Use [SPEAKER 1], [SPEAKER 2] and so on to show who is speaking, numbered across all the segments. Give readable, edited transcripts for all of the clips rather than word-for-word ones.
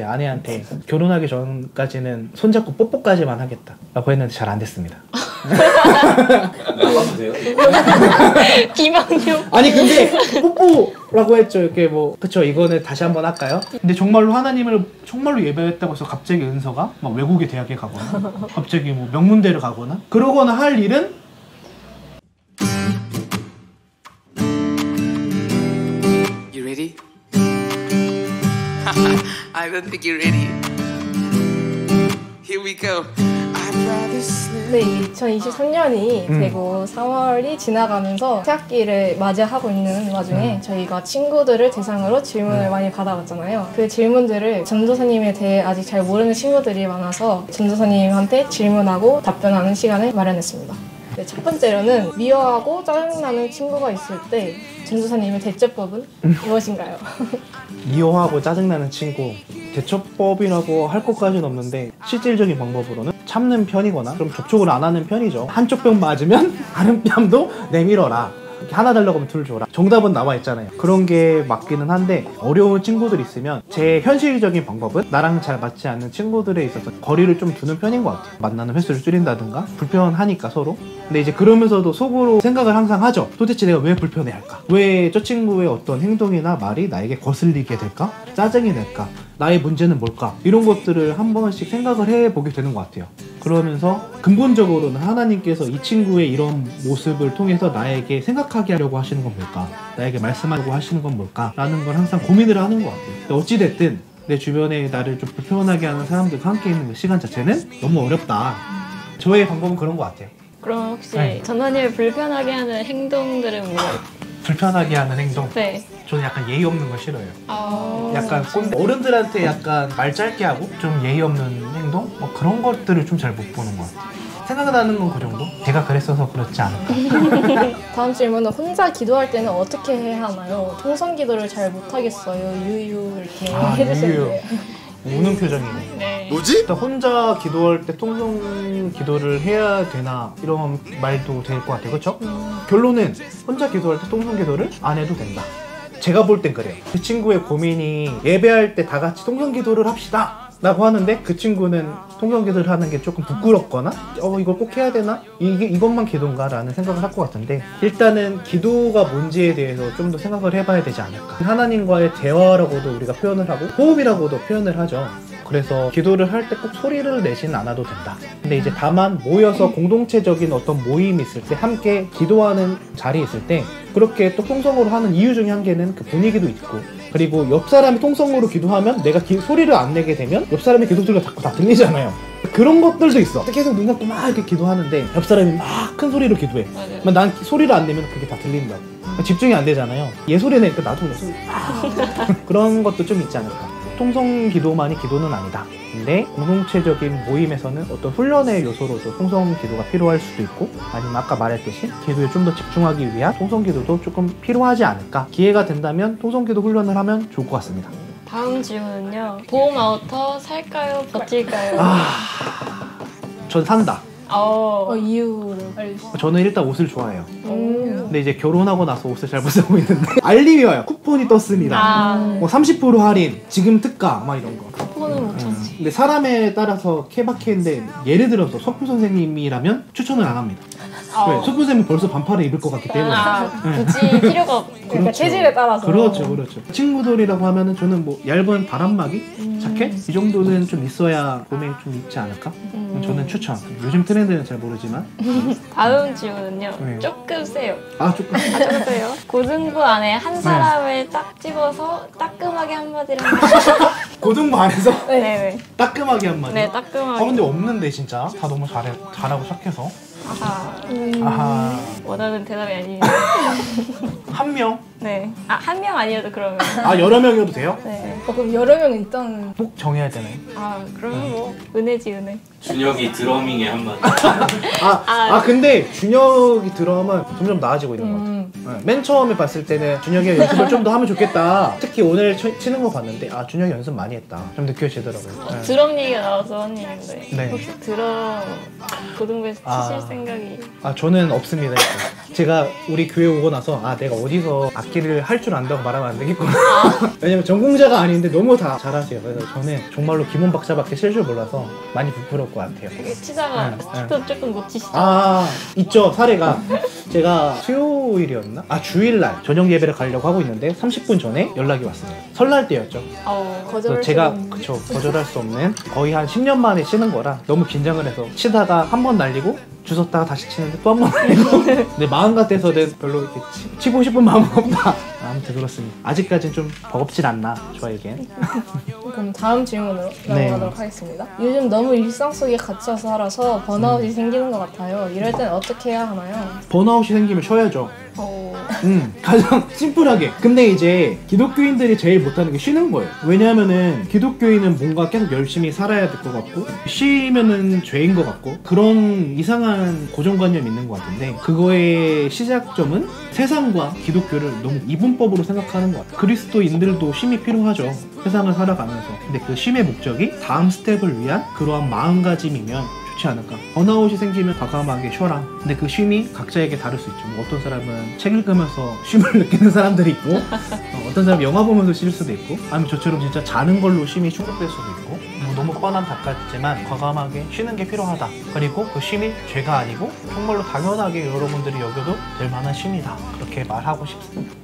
[SPEAKER 1] 아내한테 결혼하기 전까지는 손잡고 뽀뽀까지만 하겠다 라고 했는데 잘 안 됐습니다.
[SPEAKER 2] 나가도 돼요?
[SPEAKER 3] 비방용.
[SPEAKER 1] 아니 근데 뽀뽀라고 했죠. 이렇게 뭐 그쵸, 이거는 다시 한번 할까요? 근데 정말로 하나님을 정말로 예배했다고 해서 갑자기 은서가 막 외국의 대학에 가거나 갑자기 뭐 명문대를 가거나 그러거나 할 일은
[SPEAKER 4] You ready? I don't think you're ready. Here we go. I'd rather sleep.
[SPEAKER 5] 네, 2023년이 되고 4월이 지나가면서 새학기를 맞이하고 있는 와중에 저희가 친구들을 대상으로 질문을 많이 받아봤잖아요. 그 질문들을 전도사님에 대해 아직 잘 모르는 친구들이 많아서 전도사님한테 질문하고 답변하는 시간을 마련했습니다. 네, 첫 번째로는 미워하고 짜증나는 친구가 있을 때 전도사님의 대처법은 무엇인가요?
[SPEAKER 1] 미워하고 짜증나는 친구, 대처법이라고 할 것까지는 없는데 실질적인 방법으로는 참는 편이거나 좀 접촉을 안 하는 편이죠. 한쪽 뺨 맞으면 다른 뺨도 내밀어라. 이렇게 하나 달라고 하면 둘 줘라. 정답은 나와 있잖아요. 그런 게 맞기는 한데 어려운 친구들 있으면 제 현실적인 방법은 나랑 잘 맞지 않는 친구들에 있어서 거리를 좀 두는 편인 것 같아요. 만나는 횟수를 줄인다든가 불편하니까 서로. 근데 이제 그러면서도 속으로 생각을 항상 하죠. 도대체 내가 왜 불편해 할까? 왜 저 친구의 어떤 행동이나 말이 나에게 거슬리게 될까? 짜증이 날까? 나의 문제는 뭘까? 이런 것들을 한 번씩 생각을 해보게 되는 것 같아요. 그러면서 근본적으로는 하나님께서 이 친구의 이런 모습을 통해서 나에게 생각하게 하려고 하시는 건 뭘까? 나에게 말씀하려고 하시는 건 뭘까? 라는 걸 항상 고민을 하는 것 같아요. 어찌됐든 내 주변에 나를 좀 불편하게 하는 사람들과 함께 있는 그 시간 자체는 너무 어렵다. 저의 방법은 그런 것 같아요.
[SPEAKER 3] 그럼 혹시
[SPEAKER 1] 네.
[SPEAKER 3] 전도사님을 불편하게 하는 행동들은 뭐예요?
[SPEAKER 1] 불편하게 하는 행동?
[SPEAKER 3] 네.
[SPEAKER 1] 저는 약간 예의 없는 거 싫어요.
[SPEAKER 3] 아...
[SPEAKER 1] 약간 꼰대, 어른들한테 약간 말 짧게 하고 좀 예의 없는 행동? 뭐 그런 것들을 좀 잘 못 보는 것 같아요. 생각나는 건 그 정도? 제가 그랬어서 그렇지 않을까.
[SPEAKER 5] 다음 질문은 혼자 기도할 때는 어떻게 해야 하나요? 통성 기도를 잘 못하겠어요. 유유 이렇게 해주셨는데.
[SPEAKER 1] 우는 표정이네.
[SPEAKER 3] 네.
[SPEAKER 2] 뭐지?
[SPEAKER 1] 일단 혼자 기도할 때 통성 기도를 해야 되나 이런 말도 될 것 같아요. 그렇죠? 결론은 혼자 기도할 때 통성 기도를 안 해도 된다. 제가 볼 땐 그래요. 그 친구의 고민이 예배할 때 다 같이 통성 기도를 합시다 라고 하는데 그 친구는 통성 기도를 하는 게 조금 부끄럽거나 이걸 꼭 해야 되나? 이것만 기도인가? 라는 생각을 할 것 같은데 일단은 기도가 뭔지에 대해서 좀 더 생각을 해봐야 되지 않을까. 하나님과의 대화라고도 우리가 표현을 하고 호흡이라고도 표현을 하죠. 그래서 기도를 할 때 꼭 소리를 내지는 않아도 된다. 근데 이제 다만 모여서 공동체적인 어떤 모임이 있을 때 함께 기도하는 자리에 있을 때 그렇게 또 통성으로 하는 이유 중에 한 개는 그 분위기도 있고 그리고 옆 사람이 통성으로 기도하면 내가 소리를 안 내게 되면 옆 사람의 기도 소리가 자꾸 다 들리잖아요. 그런 것들도 있어. 계속 눈 감고 막 이렇게 기도하는데 옆 사람이 막 큰 소리로 기도해.
[SPEAKER 3] 맞아요.
[SPEAKER 1] 난 소리를 안 내면 그게 다 들린다고. 집중이 안 되잖아요. 얘 소리 내니까 나도 소리 그런 것도 좀 있지 않을까. 통성 기도만이 기도는 아니다. 근데 공동체적인 모임에서는 어떤 훈련의 요소로도 통성 기도가 필요할 수도 있고 아니면 아까 말했듯이 기도에 좀 더 집중하기 위한 통성 기도도 조금 필요하지 않을까. 기회가 된다면 통성 기도 훈련을 하면 좋을 것 같습니다.
[SPEAKER 3] 다음 질문은요. 봄 아우터 살까요? 버틸까요?
[SPEAKER 1] 전 산다.
[SPEAKER 5] 이유를 알려주세요.
[SPEAKER 1] 저는 일단 옷을 좋아해요. 근데 이제 결혼하고 나서 옷을 잘 못 사고 있는데 알림이 와요. 쿠폰이 떴습니다. 뭐 30% 할인, 지금 특가 막 이런 거.
[SPEAKER 3] 쿠폰은 못 찾지.
[SPEAKER 1] 근데 사람에 따라서 케바케인데 예를 들어서 석표 선생님이라면 추천을 안 합니다. 왜? 석표 선생님은 벌써 반팔을 입을 것 같기 때문에.
[SPEAKER 3] 굳이 필요가 없.
[SPEAKER 5] 그러니까 체질에 따라서.
[SPEAKER 1] 그렇죠. 친구들이라고 하면은 저는 뭐 얇은 바람막이 자켓 이 정도는 좀 있어야 봄에 좀 입지 않을까? 저는 추천. 요즘 트렌드는 잘 모르지만.
[SPEAKER 3] 다음 질문은요.
[SPEAKER 1] 네.
[SPEAKER 3] 조금 세요.
[SPEAKER 1] 조금.
[SPEAKER 3] 조금 세요. 고등부 안에 한 사람을 딱 집어서 따끔하게 한마디를
[SPEAKER 1] 고등부 안에서
[SPEAKER 3] 네네.
[SPEAKER 1] 따끔하게 한마디.
[SPEAKER 3] 네, 따끔하게.
[SPEAKER 1] 근데 없는데 진짜 다 너무 잘하고 시작해서.
[SPEAKER 3] 아하. 원하는 대답이 아니에요.
[SPEAKER 1] 한 명?
[SPEAKER 3] 네. 한 명 아니어도 그러면.
[SPEAKER 1] 여러 명이어도 돼요?
[SPEAKER 3] 네.
[SPEAKER 5] 그럼 여러 명은 일단
[SPEAKER 1] 꼭 정해야 되나요?
[SPEAKER 3] 그러면 뭐 은혜지 은혜.
[SPEAKER 2] 준혁이 드러밍에 한마디.
[SPEAKER 1] 근데 준혁이 드럼은 점점 나아지고 있는 것 같아요. 맨 처음에 봤을 때는 준혁이 연습을 좀 더 하면 좋겠다. 특히 오늘 치는 거 봤는데 준혁이 연습 많이 했다. 좀 느껴지더라고요.
[SPEAKER 3] 드럼 얘기가 나와서 한 얘기인데
[SPEAKER 1] 네.
[SPEAKER 3] 혹시 드럼 고등부에서 치실 생각이.
[SPEAKER 1] 아 저는 없습니다. 일단. 제가 우리 교회 오고 나서 아 내가 어디서 악기를 할 줄 안다고 말하면 안 되겠구나. 왜냐면 전공자가 아닌데 너무 다 잘하세요. 그래서 저는 정말로 기본 박자밖에 칠 줄 몰라서 많이 부끄러울 것 같아요.
[SPEAKER 3] 치다가
[SPEAKER 1] 네,
[SPEAKER 3] 스틱도 조금 놓치시죠?
[SPEAKER 1] 아 있죠 사례가. 제가 수요일이었나? 아 주일날 저녁 예배를 가려고 하고 있는데 30분 전에 연락이 왔습니다. 설날 때였죠.
[SPEAKER 5] 거절할
[SPEAKER 1] 제가
[SPEAKER 5] 수 없는.
[SPEAKER 1] 그쵸 거절할 수 없는 거의 한 10년 만에 치는 거라 너무 긴장을 해서 치다가 한 번 날리고 주웠다가 다시 치는데 또 한 번 날리고 근데 마음 같아서는 별로 이렇게 치고 싶은 마음은 없다. 아무튼 그렇습니다. 아직까지는 좀 버겁진 않나 저에겐.
[SPEAKER 5] 그럼 다음 질문으로
[SPEAKER 1] 네.
[SPEAKER 5] 넘어가도록 하겠습니다. 요즘 너무 일상 속에 갇혀서 살아서 번아웃이 생기는 것 같아요. 이럴 땐 어떻게 해야 하나요?
[SPEAKER 1] 번아웃이 생기면 쉬어야죠.
[SPEAKER 3] 어...
[SPEAKER 1] 가장 심플하게. 근데 이제 기독교인들이 제일 못하는 게 쉬는 거예요. 왜냐하면은 기독교인은 뭔가 계속 열심히 살아야 될 것 같고 쉬면은 죄인 것 같고 그런 이상한 고정관념이 있는 것 같은데 그거의 시작점은 세상과 기독교를 너무 이분법으로 생각하는 것 같아요. 그리스도인들도 쉼이 필요하죠. 세상을 살아가면서. 근데 그 쉼의 목적이 다음 스텝을 위한 그러한 마음가짐이면 좋지 않을까. 번아웃이 생기면 과감하게 쉬어라. 근데 그 쉼이 각자에게 다를 수 있죠. 뭐 어떤 사람은 책 읽으면서 쉼을 느끼는 사람들이 있고 어떤 사람은 영화 보면서 쉴 수도 있고 아니면 저처럼 진짜 자는 걸로 쉼이 충족될 수도 있고 뭐 너무 뻔한 답 같지만 과감하게 쉬는 게 필요하다. 그리고 그 쉼이 죄가 아니고 정말로 당연하게 여러분들이 여겨도 될 만한 쉼이다. 그렇게 말하고 싶습니다.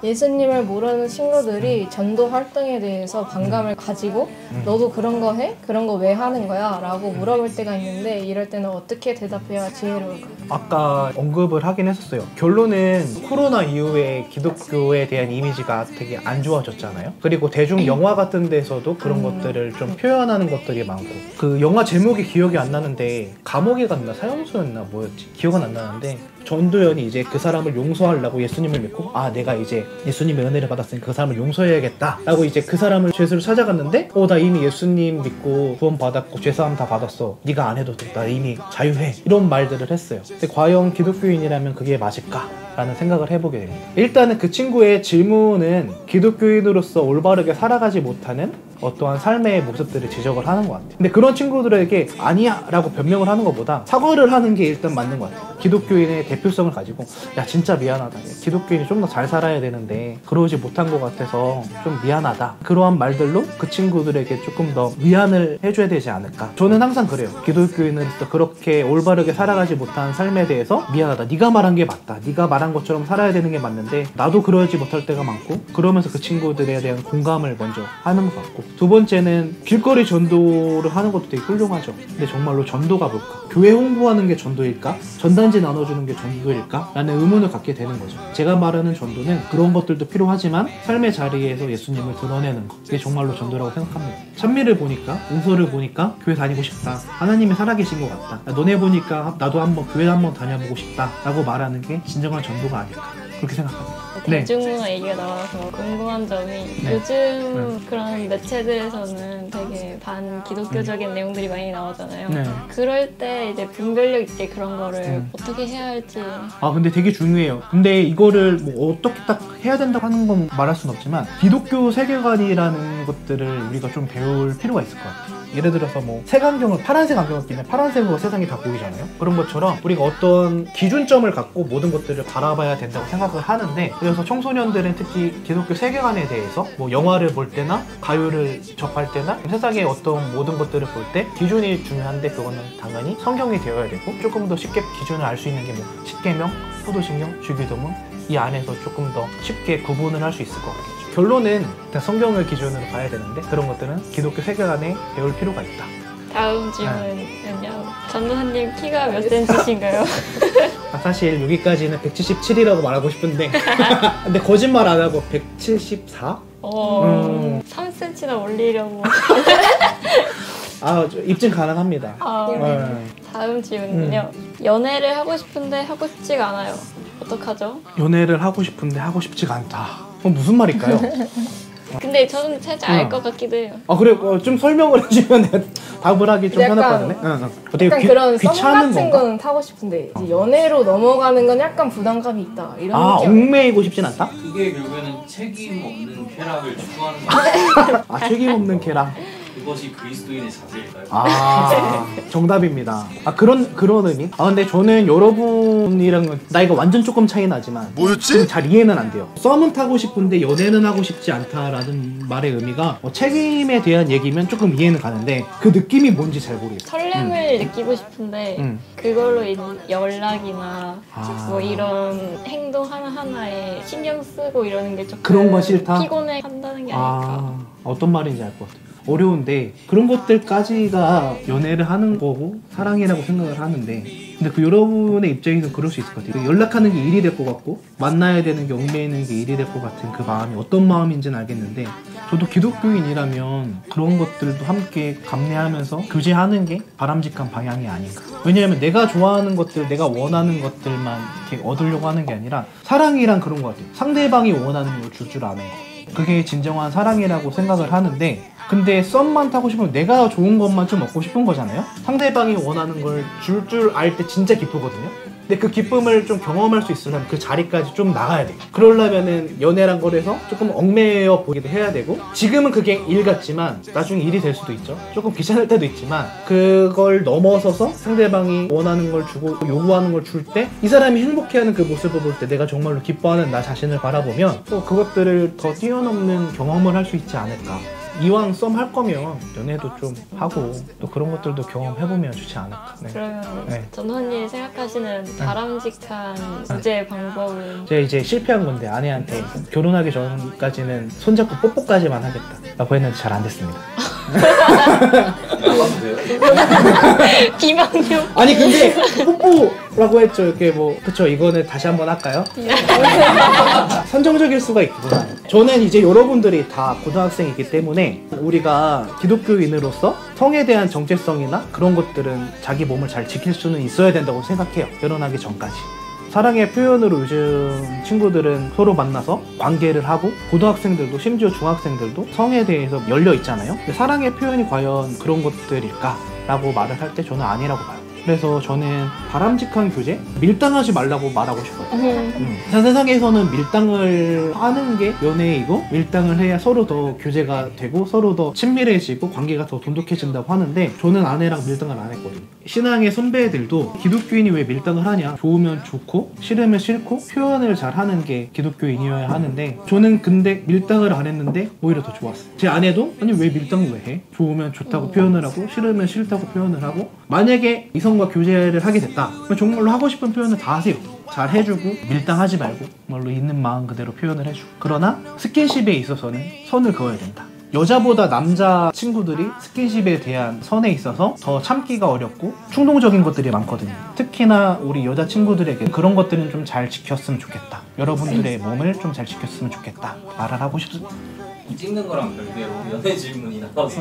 [SPEAKER 5] 예수님을 모르는 친구들이 전도 활동에 대해서 반감을 가지고 너도 그런 거 해? 그런 거 왜 하는 거야? 라고 물어볼 때가 있는데 이럴 때는 어떻게 대답해야 지혜로울까요?
[SPEAKER 1] 아까 언급을 하긴 했었어요. 결론은 코로나 이후에 기독교에 대한 이미지가 되게 안 좋아졌잖아요. 그리고 대중 영화 같은 데서도 그런 것들을 좀 표현하는 것들이 많고 그 영화 제목이 기억이 안 나는데 감옥에 갔나 사형수였나 뭐였지? 기억은 안 나는데 전도연이 이제 그 사람을 용서하려고 예수님을 믿고 아 내가 이제 예수님의 은혜를 받았으니 그 사람을 용서해야겠다 라고 이제 그 사람을 죄수를 찾아갔는데 나 이미 예수님 믿고 구원 받았고 죄사함 다 받았어. 네가 안 해도 돼. 나 이미 자유해. 이런 말들을 했어요. 근데 과연 기독교인이라면 그게 맞을까? 라는 생각을 해보게 됩니다. 일단은 그 친구의 질문은 기독교인으로서 올바르게 살아가지 못하는 어떠한 삶의 모습들을 지적을 하는 것 같아요. 근데 그런 친구들에게 아니야 라고 변명을 하는 것보다 사과를 하는 게 일단 맞는 것 같아요. 기독교인의 대표성을 가지고 야 진짜 미안하다. 기독교인이 좀 더 잘 살아야 되는데 그러지 못한 것 같아서 좀 미안하다. 그러한 말들로 그 친구들에게 조금 더 위안을 해줘야 되지 않을까. 저는 항상 그래요. 기독교인으로서 그렇게 올바르게 살아가지 못한 삶에 대해서 미안하다. 네가 말한 게 맞다. 네가 말한 것처럼 살아야 되는 게 맞는데 나도 그러지 못할 때가 많고 그러면서 그 친구들에 대한 공감을 먼저 하는 것 같고 두 번째는 길거리 전도를 하는 것도 되게 훌륭하죠. 근데 정말로 전도가 뭘까? 교회 홍보하는 게 전도일까? 전단지 나눠주는 게 전도일까? 라는 의문을 갖게 되는 거죠. 제가 말하는 전도는 그런 것들도 필요하지만 삶의 자리에서 예수님을 드러내는 것, 그게 정말로 전도라고 생각합니다. 찬미를 보니까 은서를 보니까 교회 다니고 싶다. 하나님이 살아계신 것 같다. 너네 보니까 나도 한번 교회 한번 다녀보고 싶다 라고 말하는 게 진정한 전도가 아닐까 그렇게 생각합니다. 네.
[SPEAKER 3] 대중문화 얘기가 나와서 궁금한 점이 요즘 그런 매체들에서는 되게 반기독교적인 내용들이 많이 나오잖아요.
[SPEAKER 1] 네.
[SPEAKER 3] 그럴 때 이제 분별력 있게 그런 거를 어떻게 해야 할지.
[SPEAKER 1] 아 근데 되게 중요해요. 근데 이거를 뭐 어떻게 딱 해야 된다고 하는 건 말할 순 없지만 기독교 세계관이라는 것들을 우리가 좀 배울 필요가 있을 것 같아요. 예를 들어서 뭐 색안경을 파란색 안경을 끼면 파란색으로 세상이 다 보이잖아요. 그런 것처럼 우리가 어떤 기준점을 갖고 모든 것들을 바라봐야 된다고 생각을 하는데 그래서 청소년들은 특히 기독교 세계관에 대해서 뭐 영화를 볼 때나 가요를 접할 때나 세상의 어떤 모든 것들을 볼 때 기준이 중요한데 그거는 당연히 성경이 되어야 되고 조금 더 쉽게 기준을 알 수 있는 게 뭐 십계명, 포도신경, 주기도문 이 안에서 조금 더 쉽게 구분을 할 수 있을 것 같겠죠. 결론은 일단 성경을 기준으로 봐야 되는데 그런 것들은 기독교 세계관에 배울 필요가 있다.
[SPEAKER 3] 다음 질문은요. 전도사님 키가 몇 cm신가요?
[SPEAKER 1] 사실 여기까지는 177이라고 말하고 싶은데 근데 거짓말 안 하고 174?
[SPEAKER 3] 3cm나 올리려고.
[SPEAKER 1] 아, 입증 가능합니다.
[SPEAKER 3] 다음 질문은요. 연애를 하고 싶은데 하고 싶지가 않아요. 어떡하죠?
[SPEAKER 1] 연애를 하고 싶은데 하고 싶지가 않다. 그건 무슨 말일까요?
[SPEAKER 3] 근데 저는 살짝 알 것 같기도 해요.
[SPEAKER 1] 아 그래 좀 설명을 해주면 내가 답을 하기 좀 편할 것 같네. 되게
[SPEAKER 5] 약간 그런 썸
[SPEAKER 1] 귀찮은
[SPEAKER 5] 같은
[SPEAKER 1] 건가?
[SPEAKER 5] 거는 타고 싶은데 이제 연애로 넘어가는 건 약간 부담감이 있다 이런 느낌.
[SPEAKER 1] 얽매이고 싶진 않다?
[SPEAKER 2] 그게 결국에는 책임 없는 쾌락을 추구하는 거 아니에요?
[SPEAKER 1] 아 책임 없는 걔랑
[SPEAKER 2] 그것이 그리스도인의 자세일까요?
[SPEAKER 1] 아 정답입니다. 아 그런 의미? 아 근데 저는 여러분이랑 나이가 완전 조금 차이 나지만
[SPEAKER 6] 뭐였지?
[SPEAKER 1] 잘 이해는 안 돼요. 썸은 타고 싶은데 연애는 하고 싶지 않다라는 말의 의미가 책임에 대한 얘기면 조금 이해는 가는데 그 느낌이 뭔지 잘 모르겠어요.
[SPEAKER 3] 설렘을 느끼고 싶은데 그걸로 인한 연락이나 뭐 이런 행동 하나하나에 신경 쓰고 이러는 게 조금
[SPEAKER 1] 그런 건 싫다?
[SPEAKER 3] 피곤해 한다는 게 아닐까.
[SPEAKER 1] 어떤 말인지 알 것 같아요. 어려운데 그런 것들까지가 연애를 하는 거고 사랑이라고 생각을 하는데 근데 그 여러분의 입장에서 그럴 수 있을 것 같아요. 연락하는 게 일이 될 것 같고 만나야 되는 게 얽매이는 게 일이 될 것 같은 그 마음이 어떤 마음인지는 알겠는데 저도 기독교인이라면 그런 것들도 함께 감내하면서 교제하는 게 바람직한 방향이 아닌가. 왜냐하면 내가 좋아하는 것들, 내가 원하는 것들만 이렇게 얻으려고 하는 게 아니라 사랑이란 그런 것 같아요. 상대방이 원하는 걸 줄 아는 거. 그게 진정한 사랑이라고 생각을 하는데 근데 썸만 타고 싶으면 내가 좋은 것만 좀 얻고 싶은 거잖아요? 상대방이 원하는 걸 줄 알 때 진짜 기쁘거든요? 근데 그 기쁨을 좀 경험할 수 있으려면 그 자리까지 좀 나가야 돼요. 그러려면은 연애란 거에서 조금 얽매여 보기도 해야 되고 지금은 그게 일 같지만 나중에 일이 될 수도 있죠. 조금 귀찮을 때도 있지만 그걸 넘어서서 상대방이 원하는 걸 주고 요구하는 걸 줄 때 이 사람이 행복해하는 그 모습을 볼 때 내가 정말로 기뻐하는 나 자신을 바라보면 또 그것들을 더 뛰어넘는 경험을 할 수 있지 않을까. 이왕 썸 할 거면 연애도 좀 하고 또 그런 것들도 경험해보면 좋지 않을까. 네.
[SPEAKER 3] 그러면
[SPEAKER 1] 네.
[SPEAKER 3] 전원님 생각하시는 바람직한 구제 방법은?
[SPEAKER 1] 제가 이제 실패한 건데 아내한테 결혼하기 전까지는 손잡고 뽀뽀까지만 하겠다 라고 했는데 잘 안 됐습니다.
[SPEAKER 2] 나가도 돼요?
[SPEAKER 3] 비방용.
[SPEAKER 1] 아니 근데 뽀뽀라고 했죠. 이렇게 뭐 그쵸 이거는 다시 한번 할까요? 선정적일 수가 있구나. 저는 이제 여러분들이 다 고등학생이기 때문에 우리가 기독교인으로서 성에 대한 정체성이나 그런 것들은 자기 몸을 잘 지킬 수는 있어야 된다고 생각해요. 결혼하기 전까지. 사랑의 표현으로 요즘 친구들은 서로 만나서 관계를 하고 고등학생들도 심지어 중학생들도 성에 대해서 열려 있잖아요. 근데 사랑의 표현이 과연 그런 것들일까? 라고 말을 할 때 저는 아니라고 봐요. 그래서 저는 바람직한 교제? 밀당하지 말라고 말하고 싶어요. 세상에서는 밀당을 하는 게 연애이고 밀당을 해야 서로 더 교제가 되고 서로 더 친밀해지고 관계가 더 돈독해진다고 하는데 저는 아내랑 밀당을 안 했거든요. 신앙의 선배들도 기독교인이 왜 밀당을 하냐, 좋으면 좋고 싫으면 싫고 표현을 잘 하는 게 기독교인이어야 하는데 저는 근데 밀당을 안 했는데 오히려 더 좋았어요. 제 아내도 아니 왜 밀당을 왜 해? 좋으면 좋다고 표현을 하고 싫으면 싫다고 표현을 하고 만약에 이성과 교제를 하게 됐다 그럼 정말로 하고 싶은 표현을 다 하세요. 잘 해주고 밀당하지 말고 정말로 있는 마음 그대로 표현을 해주고 그러나 스킨십에 있어서는 선을 그어야 된다. 여자보다 남자 친구들이 스킨십에 대한 선에 있어서 더 참기가 어렵고 충동적인 것들이 많거든요. 특히나 우리 여자 친구들에게 그런 것들은 좀 잘 지켰으면 좋겠다. 여러분들의 몸을 좀 잘 지켰으면 좋겠다. 말을 하고 싶습니다.
[SPEAKER 2] 찍는 거랑 별개로 연애 질문이 나와서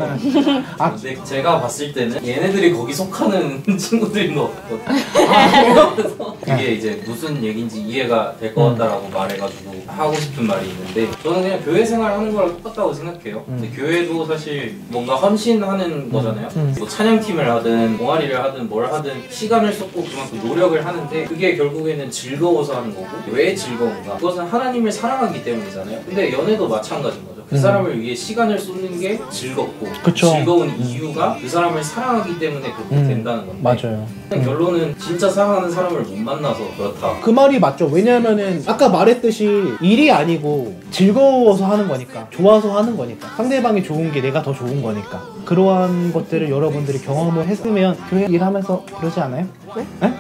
[SPEAKER 2] 근데 제가 봤을 때는 얘네들이 거기 속하는 친구들인 것 같거든요. 그래서 이게 이제 무슨 얘기인지 이해가 될 것 같다라고 말해가지고 하고 싶은 말이 있는데 저는 그냥 교회 생활하는 거랑 똑같다고 생각해요. 근데 교회도 사실 뭔가 헌신하는 거잖아요. 뭐 찬양팀을 하든 동아리를 하든 뭘 하든 시간을 쏟고 그만큼 노력을 하는데 그게 결국에는 즐거워서 하는 거고 왜 즐거운가? 그것은 하나님을 사랑하기 때문이잖아요. 근데 연애도 마찬가지인 거죠. 그 사람을 위해 시간을 쏟는 게 즐겁고
[SPEAKER 1] 그쵸.
[SPEAKER 2] 즐거운 이유가 그 사람을 사랑하기 때문에 그렇게 된다는 건데
[SPEAKER 1] 맞아요.
[SPEAKER 2] 결론은 진짜 사랑하는 사람을 못 만나서 그렇다.
[SPEAKER 1] 그 말이 맞죠. 왜냐면은 아까 말했듯이 일이 아니고 즐거워서 하는 거니까 좋아서 하는 거니까 상대방이 좋은 게 내가 더 좋은 거니까 그러한 것들을 여러분들이 경험을 했으면 교회 일하면서 그러지 않아요? 네?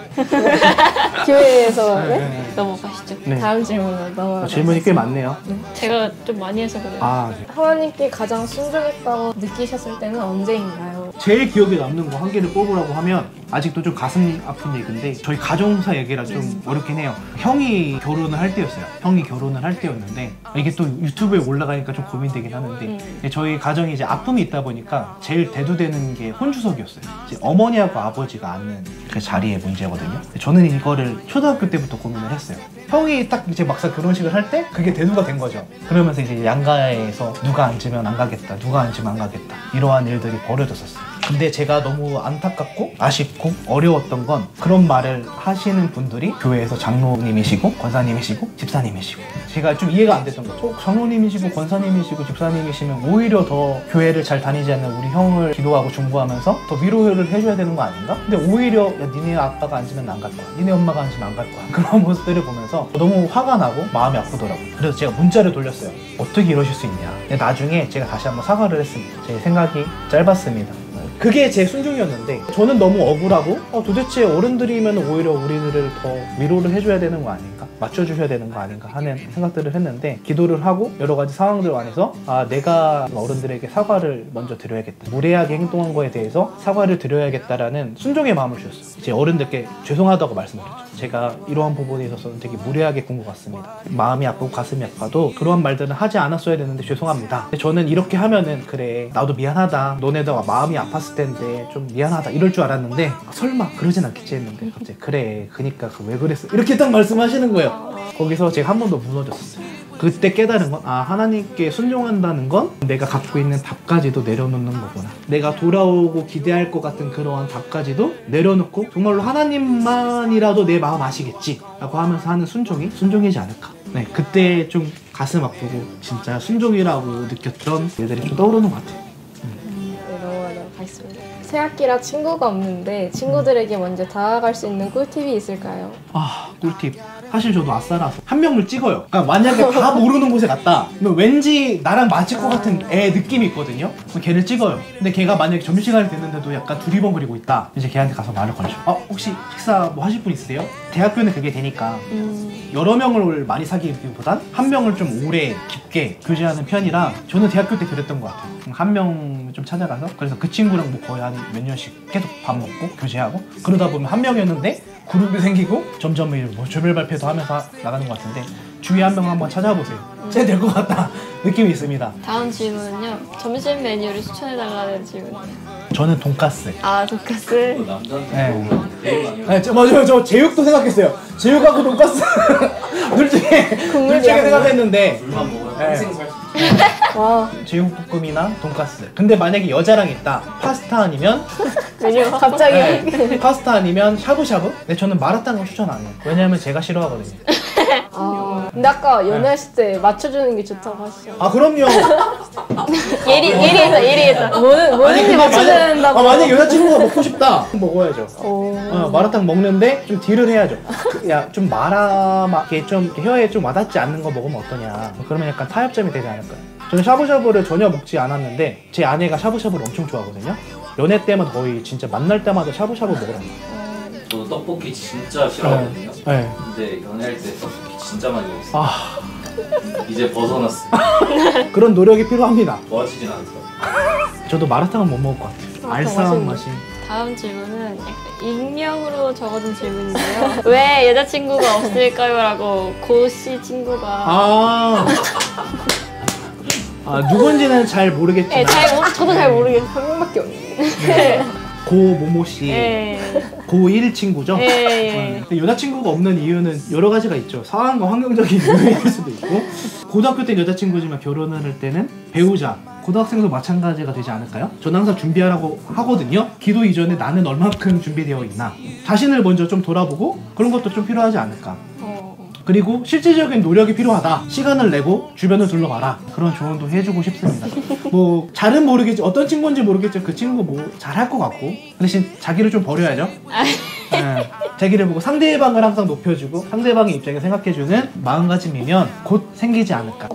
[SPEAKER 5] 교회에서 네?
[SPEAKER 3] 넘어가시죠.
[SPEAKER 1] 네.
[SPEAKER 5] 다음 질문으로 넘어가겠습니다.
[SPEAKER 1] 질문이 꽤 많네요.
[SPEAKER 3] 제가 좀 많이 해서 그래요.
[SPEAKER 1] 아, 네.
[SPEAKER 5] 하나님께 가장 순종했다고 느끼셨을 때는 언제인가요?
[SPEAKER 1] 제일 기억에 남는 거 한 개를 뽑으라고 하면 아직도 좀 가슴 아픈 얘기인데 저희 가정사 얘기라 좀 어렵긴 해요. 형이 결혼을 할 때였어요. 형이 결혼을 할 때였는데 이게 또 유튜브에 올라가니까 좀 고민되긴 하는데 저희 가정이 이제 아픔이 있다 보니까 제일 대두되는 게 혼주석이었어요. 이제 어머니하고 아버지가 앉는 그 자리의 문제거든요. 저는 이거를 초등학교 때부터 고민을 했어요. 형이 딱 이제 막상 결혼식을 할 때 그게 대두가 된 거죠. 그러면서 이제 양가에서 누가 앉으면 안 가겠다, 누가 앉으면 안 가겠다 이러한 일들이 벌어졌었어요. 근데 제가 너무 안타깝고 아쉽고 어려웠던 건 그런 말을 하시는 분들이 교회에서 장로님이시고 권사님이시고 집사님이시고 제가 좀 이해가 안 됐던 거죠. 장로님이시고 권사님이시고 집사님이시면 오히려 더 교회를 잘 다니지 않는 우리 형을 기도하고 중보하면서 더 위로를 해줘야 되는 거 아닌가? 근데 오히려 야 니네 아빠가 앉으면 안 갈 거야, 니네 엄마가 앉으면 안 갈 거야, 그런 모습들을 보면서 너무 화가 나고 마음이 아프더라고요. 그래서 제가 문자를 돌렸어요. 어떻게 이러실 수 있냐. 근데 나중에 제가 다시 한번 사과를 했습니다. 제 생각이 짧았습니다. 그게 제 순종이었는데 저는 너무 억울하고 도대체 어른들이면 오히려 우리들을 더 위로를 해줘야 되는 거 아닌가, 맞춰주셔야 되는 거 아닌가 하는 생각들을 했는데, 기도를 하고 여러 가지 상황들 안에서 내가 어른들에게 사과를 먼저 드려야겠다, 무례하게 행동한 거에 대해서 사과를 드려야겠다라는 순종의 마음을 주셨어요. 제 어른들께 죄송하다고 말씀드렸죠. 제가 이러한 부분에 있어서는 되게 무례하게 군 것 같습니다. 마음이 아프고 가슴이 아파도 그러한 말들은 하지 않았어야 되는데 죄송합니다. 근데 저는 이렇게 하면은 그래 나도 미안하다, 너네도 마음이 아팠을 텐데 좀 미안하다 이럴 줄 알았는데 설마 그러진 않겠지 했는데 갑자기 그래 그니까 왜 그랬어 이렇게 딱 말씀하시는 거예요. 거기서 제가 한 번 더 무너졌어요. 그때 깨달은 건 하나님께 순종한다는 건 내가 갖고 있는 답까지도 내려놓는 거구나. 내가 돌아오고 기대할 것 같은 그러한 답까지도 내려놓고 정말로 하나님만이라도 내 마음 아시겠지 라고 하면서 하는 순종이 순종이지 않을까. 네, 그때 좀 가슴 아프고 진짜 순종이라고 느꼈던 일들이 좀 떠오르는 것 같아요.
[SPEAKER 5] 네, 넘어가도록 하겠습니다. 새학기라 친구가 없는데 친구들에게 먼저 다가갈 수 있는 꿀팁이 있을까요?
[SPEAKER 1] 꿀팁. 사실 저도 아싸라서 한 명을 찍어요. 그러니까 만약에 다 모르는 곳에 갔다 그러면 왠지 나랑 맞을 것 같은 애 느낌이 있거든요. 그럼 걔를 찍어요. 근데 걔가 만약에 점심시간이 됐는데도 약간 두리번거리고 있다, 이제 걔한테 가서 말을 걸죠. 혹시 식사 뭐 하실 분 있으세요? 대학교는 그게 되니까 여러 명을 많이 사귀기보단 한 명을 좀 오래 깊게 교제하는 편이라 저는 대학교 때 그랬던 것 같아요. 한 명 좀 찾아가서 그래서 그 친구랑 뭐 거의 한 몇 년씩 계속 밥 먹고 교제하고 그러다 보면 한 명이었는데 그룹이 생기고 점점 뭐 조별 발표도 하면서 나가는 것 같은데 주위에 한 명 한번 찾아보세요. 쟤 될 것 같다 느낌이 있습니다.
[SPEAKER 3] 다음 질문은요. 점심 메뉴를 추천해달라는 질문이에요.
[SPEAKER 1] 저는 돈가스.
[SPEAKER 3] 돈가스.
[SPEAKER 2] 남자한테
[SPEAKER 1] 네.
[SPEAKER 2] 먹으면 대응 아니야?
[SPEAKER 1] 네, 맞아요. 저 제육도 생각했어요. 제육하고 돈가스 둘 중에 생각했는데
[SPEAKER 2] 물만 먹으면
[SPEAKER 1] 네.
[SPEAKER 2] 평생 살 수 있어.
[SPEAKER 5] 와,
[SPEAKER 1] 제육볶음이나 돈가스. 근데 만약에 여자랑 있다, 파스타 아니면
[SPEAKER 5] 메뉴 갑자기
[SPEAKER 1] 네, 파스타 아니면 샤브샤브? 근데 저는 마라탕은 추천 안 해요. 왜냐면 제가 싫어하거든요.
[SPEAKER 5] 근데 아까 연애했을 때 맞춰주는 게 좋다고 하시죠.
[SPEAKER 1] 그럼요.
[SPEAKER 3] 예리해서.
[SPEAKER 5] 뭐든지 맞춰줘야 된다고.
[SPEAKER 1] 만약에 여자친구가 먹고 싶다, 먹어야죠. 마라탕 먹는데 좀 딜을 해야죠. 야, 좀 마라맛게 좀 혀에 좀 와닿지 않는 거 먹으면 어떠냐. 그러면 약간 타협점이 되지 않을까요? 저는 샤브샤브를 전혀 먹지 않았는데 제 아내가 샤브샤브를 엄청 좋아하거든요. 연애 때마다 거의 진짜 만날 때마다 샤브샤브 먹으라고.
[SPEAKER 2] 저도 떡볶이 진짜 싫어하거든요.
[SPEAKER 1] 네.
[SPEAKER 2] 근데 연애할 때 떡볶이 진짜 많이 먹었어요. 이제 벗어났어요.
[SPEAKER 1] 그런 노력이 필요합니다.
[SPEAKER 2] 좋아지진 않더라고요.
[SPEAKER 1] 저도 마라탕은 못 먹을 것 같아요. 알싸한 맛이.
[SPEAKER 3] 다음 질문은 약간 익명으로 적어준 질문인데요. 왜 여자친구가 없을까요? 라고 고씨 친구가
[SPEAKER 1] 누군지는 잘 모르겠지만
[SPEAKER 3] 저도 잘 모르겠어요.
[SPEAKER 5] 한 명밖에 없는데.
[SPEAKER 1] 고모모 씨,
[SPEAKER 3] 네.
[SPEAKER 1] 고1 친구죠.
[SPEAKER 3] 네.
[SPEAKER 1] 근데 여자친구가 없는 이유는 여러 가지가 있죠. 상황과 환경적인 이유일 수도 있고, 고등학교 때 여자친구지만 결혼을 할 때는 배우자, 고등학생도 마찬가지가 되지 않을까요? 저는 항상 준비하라고 하거든요. 기도 이전에 나는 얼만큼 준비되어 있나, 자신을 먼저 좀 돌아보고 그런 것도 좀 필요하지 않을까. 그리고 실질적인 노력이 필요하다. 시간을 내고 주변을 둘러봐라. 그런 조언도 해주고 싶습니다. 뭐 잘은 모르겠지, 어떤 친구인지 모르겠지만 그 친구 뭐 잘할 것 같고, 대신 자기를 좀 버려야죠. 네. 자기를 보고 상대방을 항상 높여주고 상대방의 입장에 생각해주는 마음가짐이면 곧 생기지 않을까.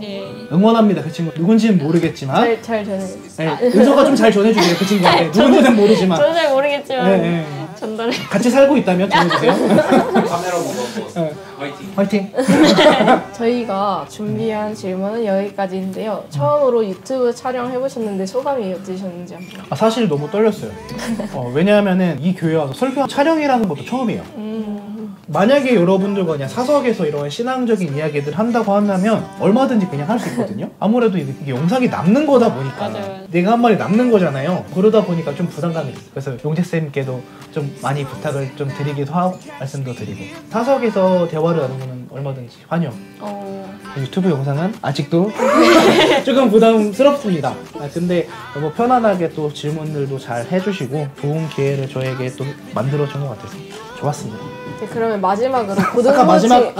[SPEAKER 1] 응원합니다. 그 친구 누군지는 모르겠지만
[SPEAKER 5] 잘 전해.
[SPEAKER 1] 네, 은서가 좀 잘 전해주세요. 그 친구한테. 누군지는 모르지만
[SPEAKER 3] 저도 잘 모르겠지만
[SPEAKER 1] 네.
[SPEAKER 3] 전달해.
[SPEAKER 1] 같이 살고 있다면 전해주세요.
[SPEAKER 2] 카메라 보고
[SPEAKER 1] 네.
[SPEAKER 2] 화이팅.
[SPEAKER 1] 화이팅.
[SPEAKER 5] 저희가 준비한 질문은 여기까지인데요. 처음으로 유튜브 촬영해보셨는데 소감이 어떠셨는지 한번.
[SPEAKER 1] 사실 너무 떨렸어요. 왜냐하면은 이 교회 와서 설교 촬영이라는 것도 처음이에요. 만약에 여러분들과 그냥 사석에서 이런 신앙적인 이야기들 한다고 한다면 얼마든지 그냥 할 수 있거든요. 아무래도 이게 영상이 남는 거다 보니까
[SPEAKER 3] 맞아요.
[SPEAKER 1] 내가 한 말이 남는 거잖아요. 그러다 보니까 좀 부담감이 있어요. 그래서 용재쌤께도 좀 많이 부탁을 좀 드리기도 하고 말씀도 드리고, 사석에서 대화를 나누는 얼마든지 환영. 유튜브 영상은 아직도 조금 부담스럽습니다. 근데 너무 편안하게 또 질문들도 잘 해주시고 좋은 기회를 저에게 또 만들어준 것 같아서 좋았습니다.
[SPEAKER 5] 네, 그러면 마지막으로 고등부
[SPEAKER 1] 아까 마지막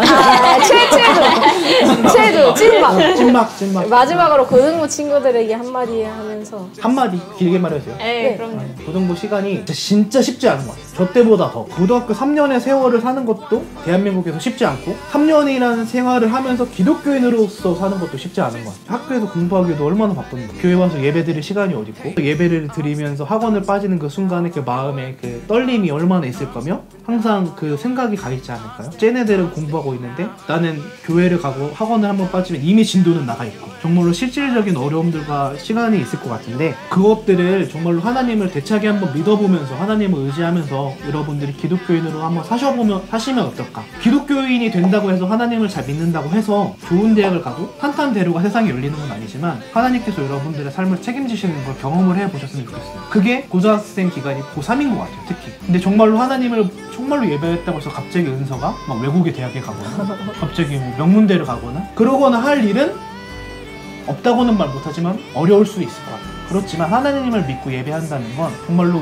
[SPEAKER 1] 찐막
[SPEAKER 5] 마지막으로 고등부 친구들에게 한마디 하면서
[SPEAKER 1] 한마디 길게 말해주세요.
[SPEAKER 3] 네, 그럼요.
[SPEAKER 1] 고등부 시간이 진짜 쉽지 않은 것 같아요. 저 때보다 더 고등학교 3년의 세월을 사는 것도 대한민국에서 쉽지 않고 3년이라는 생활을 하면서 기독교인으로서 사는 것도 쉽지 않은 것 같아요. 학교에서 공부하기도 얼마나 바쁜데 교회 와서 예배 드릴 시간이 어딨고 예배를 드리면서 학원을 빠지는 그 순간에 그 마음에 그 떨림이 얼마나 있을 거며 항상 그 생각이 가 있지 않을까요? 쟤네들은 공부하고 있는데 나는 교회를 가고 학원을 한번 빠지면 이미 진도는 나가 있고 정말로 실질적인 어려움들과 시간이 있을 것 같은데 그것들을 정말로 하나님을 대차게 한번 믿어보면서 하나님을 의지하면서 여러분들이 기독교인으로 한번 사시면 어떨까? 기독교인이 된다고 해서 하나님을 잘 믿는다고 해서 좋은 대학을 가고 탄탄대로가 세상에 열리는 건 아니지만 하나님께서 여러분들의 삶을 책임지시는 걸 경험을 해보셨으면 좋겠어요. 그게 고등학생 기간이 고3인 것 같아요. 특히. 근데 정말로 하나님을 정말로 예배했다고 해서 갑자기 은서가 막 외국의 대학에 가거나 갑자기 명문대를 가거나 그러거나 할 일은 없다고는 말 못하지만 어려울 수 있을 것 같아요. 그렇지만 하나님을 믿고 예배한다는 건 정말로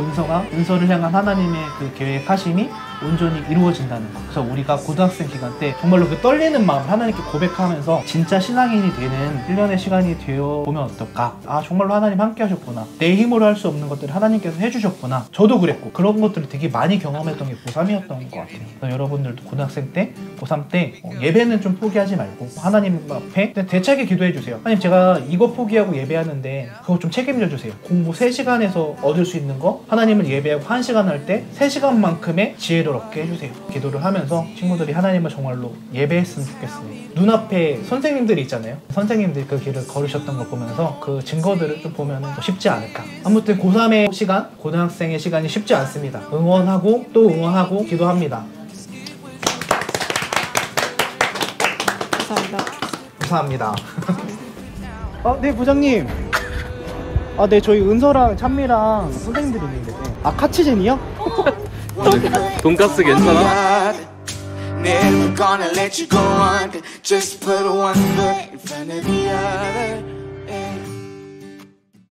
[SPEAKER 1] 은서를 향한 하나님의 그 계획하심이 온전히 이루어진다는 거. 그래서 우리가 고등학생 기간 때 정말로 그 떨리는 마음 하나님께 고백하면서 진짜 신앙인이 되는 1년의 시간이 되어보면 어떨까? 아 정말로 하나님 함께 하셨구나. 내 힘으로 할 수 없는 것들을 하나님께서 해주셨구나. 저도 그랬고 그런 것들을 되게 많이 경험했던 게 고3이었던 것 같아요. 그래서 여러분들도 고등학생 때, 고3 때 예배는 좀 포기하지 말고 하나님 앞에 대차게 기도해주세요. 하나님 제가 이거 포기하고 예배하는데 그거 좀 책임져주세요. 공부 3시간에서 얻을 수 있는 거 하나님을 예배하고 1시간 할 때 3시간만큼의 지혜를 얻게 해주세요. 기도를 하면서 친구들이 하나님을 정말로 예배했으면 좋겠습니다. 눈앞에 선생님들이 있잖아요. 선생님들이 그 길을 걸으셨던 걸 보면서 그 증거들을 좀 보면 쉽지 않을까. 아무튼 고3의 시간, 고등학생의 시간이 쉽지 않습니다. 응원하고 또 응원하고 기도합니다. 감사합니다. 네 부장님. 네 저희 은서랑 찬미랑 선생님들이 있는데 카츠젠이요?
[SPEAKER 2] 돈가스 괜찮아?
[SPEAKER 4] Never gonna let you go under. Just put one foot in front of the other.